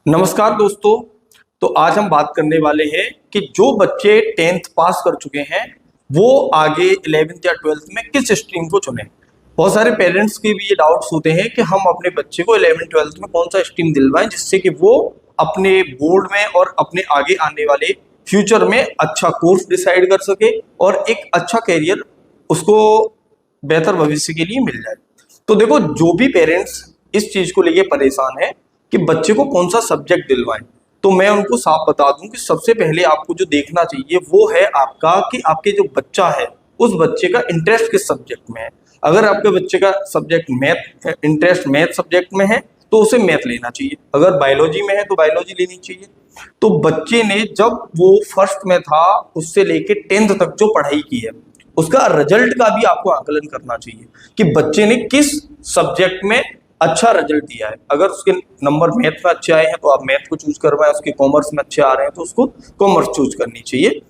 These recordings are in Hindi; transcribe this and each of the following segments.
नमस्कार दोस्तों। तो आज हम बात करने वाले हैं कि जो बच्चे 10th पास कर चुके हैं वो आगे 11th या 12th में किस स्ट्रीम को चुनें। बहुत सारे पेरेंट्स के भी ये डाउट्स होते हैं कि हम अपने बच्चे को 11th 12th में कौन सा स्ट्रीम दिलवाएं जिससे कि वो अपने बोर्ड में और अपने आगे आने वाले फ्यूचर में अच्छा कोर्स डिसाइड कर सके और एक अच्छा कैरियर उसको बेहतर भविष्य के लिए मिल जाए। तो देखो, जो भी पेरेंट्स इस चीज को लेके परेशान है कि बच्चे को कौन सा सब्जेक्ट दिलवाएं, तो मैं उनको साफ बता दूं कि सबसे पहले आपको जो देखना चाहिए वो है आपका कि आपके जो बच्चा है उस बच्चे का इंटरेस्ट किस सब्जेक्ट में है। अगर आपके बच्चे का subject math interest math subject में है तो उसे मैथ लेना चाहिए। अगर बायोलॉजी में है तो बायोलॉजी लेनी चाहिए। तो बच्चे ने जब वो फर्स्ट में था उससे लेके 10th तक जो पढ़ाई की है उसका रिजल्ट का भी आपको आकलन करना चाहिए कि बच्चे ने किस सब्जेक्ट में अच्छा रिजल्ट दिया है। अगर उसके नंबर मैथ में अच्छे आए हैं तो आप मैथ को चूज करवाएं, उसके कॉमर्स में अच्छे आ रहे हैं तो उसको कॉमर्स चूज करनी चाहिए।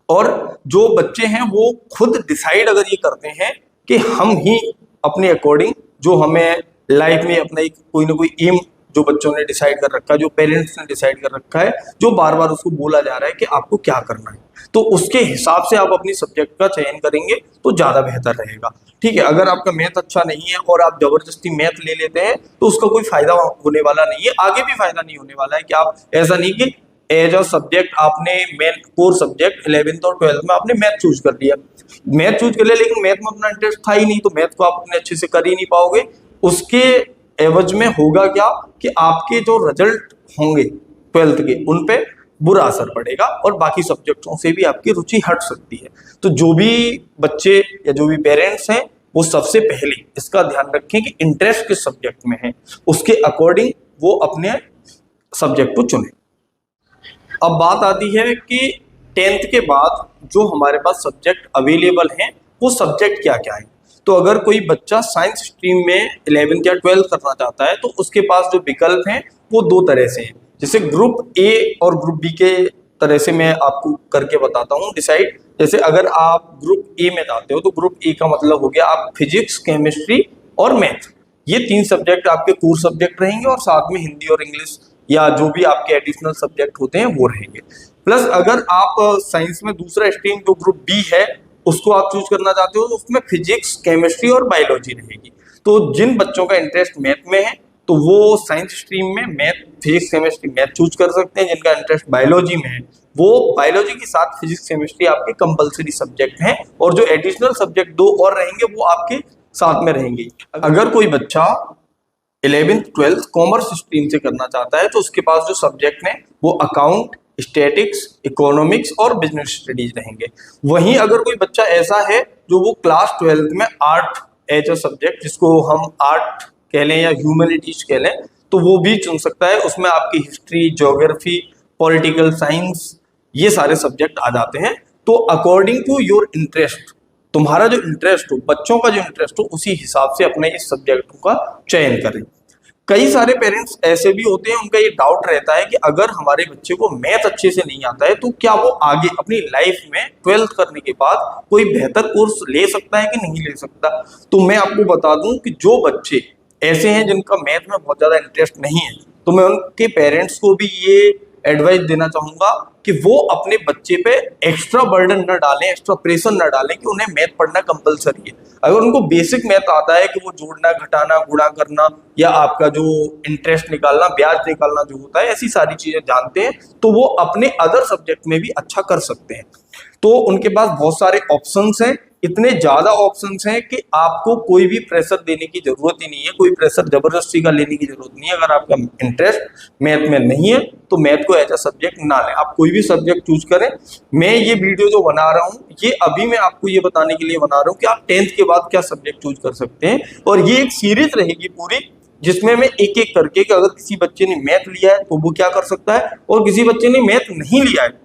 और जो बच्चे हैं वो खुद डिसाइड अगर ये करते हैं कि हम ही अपने अकॉर्डिंग जो हमें लाइफ में अपना एक कोई ना कोई एम जो बच्चों ने डिसाइड कर रखा है, जो पेरेंट्स ने डिसाइड कर रखा है, जो बार बार उसको बोला जा रहा है कि आपको क्या करना है, तो उसके हिसाब से आप अपनी सब्जेक्ट का चयन करेंगे तो ज्यादा बेहतर रहेगा। ठीक है, अगर आपका मैथ अच्छा नहीं है और आप जबरदस्ती मैथ ले लेते हैं तो उसका कोई फायदा होने वाला नहीं है, आगे भी फायदा नहीं होने वाला है। कि आप ऐसा नहीं कि एज अ सब्जेक्ट आपने मेन कोर सब्जेक्ट 11th और 12th में आपने मैथ चूज कर लिया, मैथ चूज कर लिया लेकिन मैथ में अपना इंटरेस्ट था ही नहीं तो मैथ को आप अपने अच्छे से कर ही नहीं पाओगे। उसके एवज में होगा क्या कि आपके जो रिजल्ट होंगे 12th के उन पे बुरा असर पड़ेगा और बाकी सब्जेक्टों से भी आपकी रुचि हट सकती है। तो जो भी बच्चे या जो भी पेरेंट्स हैं वो सबसे पहले इसका ध्यान रखें कि इंटरेस्ट किस सब्जेक्ट में है, उसके अकॉर्डिंग वो अपने सब्जेक्ट को चुने। अब बात आती है कि 10th के बाद जो हमारे पास सब्जेक्ट अवेलेबल हैं वो सब्जेक्ट क्या क्या है। तो अगर कोई बच्चा साइंस स्ट्रीम में 11th या 12th करना चाहता है तो उसके पास जो विकल्प हैं वो दो तरह से हैं। जैसे ग्रुप ए और ग्रुप बी के तरह से मैं आपको करके बताता हूँ डिसाइड। जैसे अगर आप ग्रुप ए में जाते हो तो ग्रुप ए का मतलब हो गया आप फिजिक्स, केमिस्ट्री और मैथ, ये तीन सब्जेक्ट आपके कोर सब्जेक्ट रहेंगे और साथ में हिंदी और इंग्लिश या जो भी आपके एडिशनल सब्जेक्ट होते हैं वो रहेंगे। प्लस अगर आप साइंस में दूसरा स्ट्रीम जो ग्रुप बी है उसको आप चूज करना चाहते हो तो उसमें फिजिक्स, केमिस्ट्री और बायोलॉजी रहेगी। तो जिन बच्चों का इंटरेस्ट मैथ में है तो वो साइंस स्ट्रीम में math, physics, chemistry, math choose कर सकते हैं। जिनका इंटरेस्ट बायोलॉजी में है वो बायोलॉजी के साथ फिजिक्स, केमिस्ट्री आपके कंपलसरी सब्जेक्ट हैं और जो एडिशनल सब्जेक्ट दो और रहेंगे वो आपके साथ में रहेंगे। अगर कोई बच्चा 11th 12th कॉमर्स स्ट्रीम से करना चाहता है तो उसके पास जो सब्जेक्ट हैं वो अकाउंट, स्टैटिक्स, इकोनॉमिक्स और बिजनेस स्टडीज रहेंगे। वहीं अगर कोई बच्चा ऐसा है जो वो क्लास 12th में आर्ट एज अ सब्जेक्ट, जिसको हम आर्ट कह लें या ह्यूमैनिटीज कह लें, तो वो भी चुन सकता है। उसमें आपकी हिस्ट्री, ज्योग्राफी, पॉलिटिकल साइंस ये सारे सब्जेक्ट आ जाते हैं। तो अकॉर्डिंग टू योर इंटरेस्ट, तुम्हारा जो इंटरेस्ट हो, बच्चों का जो इंटरेस्ट हो, उसी हिसाब से अपने इस सब्जेक्ट का चयन करें। कई सारे पेरेंट्स ऐसे भी होते हैं, उनका ये डाउट रहता है कि अगर हमारे बच्चे को मैथ अच्छे से नहीं आता है तो क्या वो आगे अपनी लाइफ में 12th करने के बाद कोई बेहतर कोर्स ले सकता है कि नहीं ले सकता। तो मैं आपको बता दूं कि जो बच्चे ऐसे हैं जिनका मैथ में बहुत ज्यादा इंटरेस्ट नहीं है तो मैं उनके पेरेंट्स को भी ये एडवाइस देना चाहूंगा कि वो अपने बच्चे पे एक्स्ट्रा बर्डन न डालें, एक्स्ट्रा प्रेशर न डालें कि उन्हें मैथ पढ़ना कंपलसरी है। अगर उनको बेसिक मैथ आता है कि वो जोड़ना, घटाना, गुणा करना या आपका जो इंटरेस्ट निकालना, ब्याज निकालना जो होता है, ऐसी सारी चीजें जानते हैं तो वो अपने अदर सब्जेक्ट में भी अच्छा कर सकते हैं। तो उनके पास बहुत सारे ऑप्शंस हैं, इतने ज्यादा ऑप्शंस हैं कि आपको कोई भी प्रेशर देने की जरूरत ही नहीं है, कोई प्रेशर जबरदस्ती का लेने की जरूरत नहीं है। अगर आपका इंटरेस्ट मैथ में नहीं है तो मैथ को एज अ सब्जेक्ट ना लें, आप कोई भी सब्जेक्ट चूज करें। मैं ये वीडियो जो बना रहा हूँ ये अभी मैं आपको ये बताने के लिए बना रहा हूँ कि आप 10th के बाद क्या सब्जेक्ट चूज कर सकते हैं, और ये एक सीरीज रहेगी पूरी जिसमें मैं एक एक करके कि अगर किसी बच्चे ने मैथ लिया है तो वो क्या कर सकता है और किसी बच्चे ने मैथ नहीं लिया है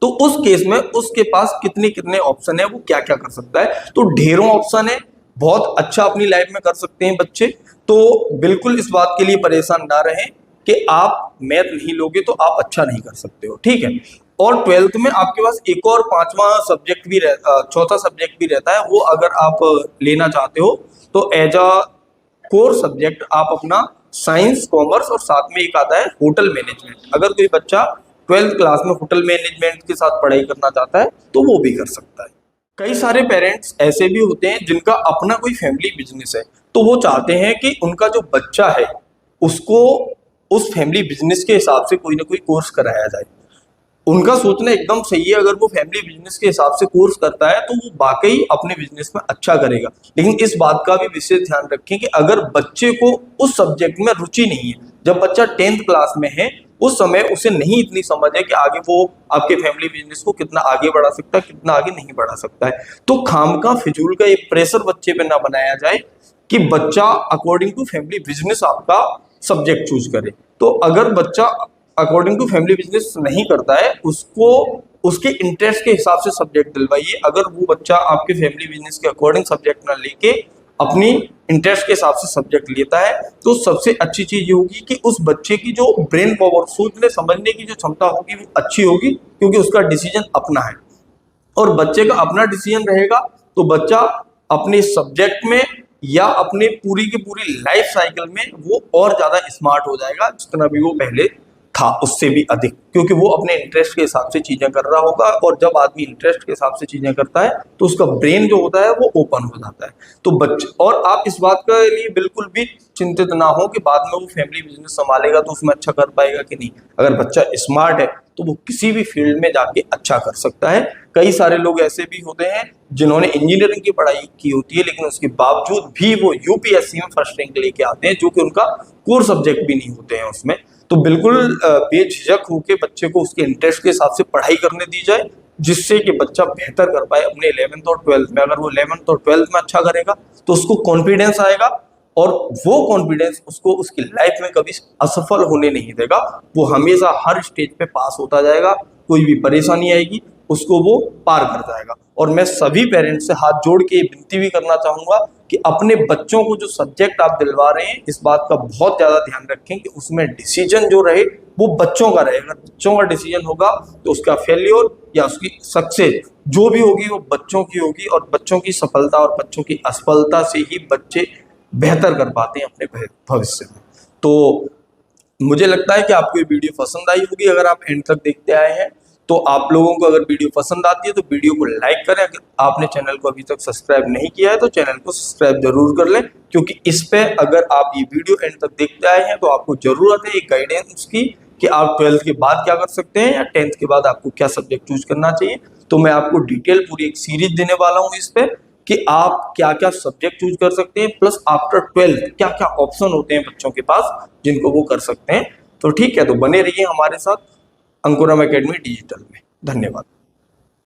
तो उस केस में उसके पास कितने कितने ऑप्शन है, वो क्या क्या कर सकता है। तो ढेरों ऑप्शन है, बहुत अच्छा अपनी लाइफ में कर सकते हैं बच्चे। तो बिल्कुल इस बात के लिए परेशान ना रहें कि आप मैथ नहीं लोगे तो आप अच्छा नहीं कर सकते हो, ठीक है। और 12th में आपके पास एक और पांचवा सब्जेक्ट भी चौथा सब्जेक्ट भी रहता है, वो अगर आप लेना चाहते हो तो एज अ कोर सब्जेक्ट आप अपना साइंस, कॉमर्स और साथ में एक आता है होटल मैनेजमेंट। अगर कोई बच्चा 12th क्लास में होटल मैनेजमेंट के साथ पढ़ाई करना चाहता है तो वो भी कर सकता है। कई सारे पेरेंट्स ऐसे भी होते हैं जिनका अपना कोई फैमिली बिजनेस है, तो वो चाहते हैं कि उनका जो बच्चा है उसको उस फैमिली बिजनेस के हिसाब से कोई ना कोई कोर्स कराया जाए। उनका सोचना एकदम सही है, अगर वो फैमिली बिजनेस के हिसाब से कोर्स करता है तो वो वाकई अपने बिजनेस में अच्छा करेगा। लेकिन इस बात का भी विशेष ध्यान रखें कि अगर बच्चे को उस सब्जेक्ट में रुचि नहीं है, जब बच्चा 10th क्लास में है उस समय उसे नहीं इतनी समझ है कि आगे वो आपके फैमिली बिजनेस को कितना आगे बढ़ा सकता है, कितना आगे नहीं बढ़ा सकता है, तो खामखा फिजूल का ये प्रेशर बच्चे पे ना बनाया जाए कि बच्चा अकॉर्डिंग टू फैमिली बिजनेस आपका सब्जेक्ट चूज करे। तो अगर बच्चा अकॉर्डिंग टू फैमिली बिजनेस नहीं करता है, उसको उसके इंटरेस्ट के हिसाब से सब्जेक्ट दिलवाइए। अगर वो बच्चा आपके फैमिली बिजनेस के अकॉर्डिंग सब्जेक्ट ना लेके अपनी इंटरेस्ट के हिसाब से सब्जेक्ट लेता है, तो सबसे अच्छी चीज ये होगी कि उस बच्चे की जो ब्रेन पावर, सोचने समझने की जो क्षमता होगी वो अच्छी होगी, क्योंकि उसका डिसीजन अपना है। और बच्चे का अपना डिसीजन रहेगा तो बच्चा अपने सब्जेक्ट में या अपने पूरी की पूरी लाइफ साइकिल में वो और ज्यादा स्मार्ट हो जाएगा, जितना भी वो पहले था उससे भी अधिक, क्योंकि वो अपने इंटरेस्ट के हिसाब से चीजें कर रहा होगा। और जब आदमी इंटरेस्ट के हिसाब से चीजें करता है तो उसका ब्रेन जो होता है वो ओपन हो जाता है। तो बच्चे, और आप इस बात के लिए बिल्कुल भी चिंतित ना हो कि बाद में वो फैमिली बिजनेस संभालेगा तो उसमें अच्छा कर पाएगा कि नहीं। अगर बच्चा स्मार्ट है तो वो किसी भी फील्ड में जाके अच्छा कर सकता है। कई सारे लोग ऐसे भी होते हैं जिन्होंने इंजीनियरिंग की पढ़ाई की होती है, लेकिन उसके बावजूद भी वो यूपीएससी में फर्स्ट रैंक लेके आते हैं, जो कि उनका कोर सब्जेक्ट भी नहीं होते हैं उसमें। तो बिल्कुल बेझिझक होकर बच्चे को उसके इंटरेस्ट के हिसाब से पढ़ाई करने दी जाए, जिससे कि बच्चा बेहतर कर पाए अपने 11th और 12th में। अगर वो 11th और 12th में अच्छा करेगा तो उसको कॉन्फिडेंस आएगा, और वो कॉन्फिडेंस उसको उसकी लाइफ में कभी असफल होने नहीं देगा। वो हमेशा हर स्टेज पे पास होता जाएगा, कोई भी परेशानी आएगी उसको वो पार कर जाएगा। और मैं सभी पेरेंट्स से हाथ जोड़ के विनती भी करना चाहूंगा कि अपने बच्चों को जो सब्जेक्ट आप दिलवा रहे हैं, इस बात का बहुत ज्यादा ध्यान रखें कि उसमें डिसीजन जो रहे वो बच्चों का रहे। अगर बच्चों का डिसीजन होगा तो उसका फेल्योर या उसकी सक्सेस जो भी होगी वो बच्चों की होगी, और बच्चों की सफलता और बच्चों की असफलता से ही बच्चे बेहतर कर पाते हैं अपने भविष्य में। तो मुझे लगता है कि आपको ये वीडियो पसंद आई होगी। अगर आप एंड तक देखते आए हैं तो आप लोगों को अगर वीडियो पसंद आती है तो वीडियो को लाइक करें। अगर आपने चैनल को अभी तक सब्सक्राइब नहीं किया है तो चैनल को सब्सक्राइब जरूर कर लें, क्योंकि इस पे अगर आप ये वीडियो एंड तक देखते आए हैं तो आपको जरूरत है एक गाइडेंस की कि आप 12th के बाद क्या कर सकते हैं या 10th के बाद आपको क्या सब्जेक्ट चूज करना चाहिए। तो मैं आपको डिटेल पूरी एक सीरीज देने वाला हूँ इस पे कि आप क्या क्या सब्जेक्ट चूज कर सकते हैं, प्लस आफ्टर 12th क्या क्या ऑप्शन होते हैं बच्चों के पास जिनको वो कर सकते हैं। तो ठीक है, तो बने रहिए हमारे साथ अंकुरम एकेडमी डिजिटल में। धन्यवाद।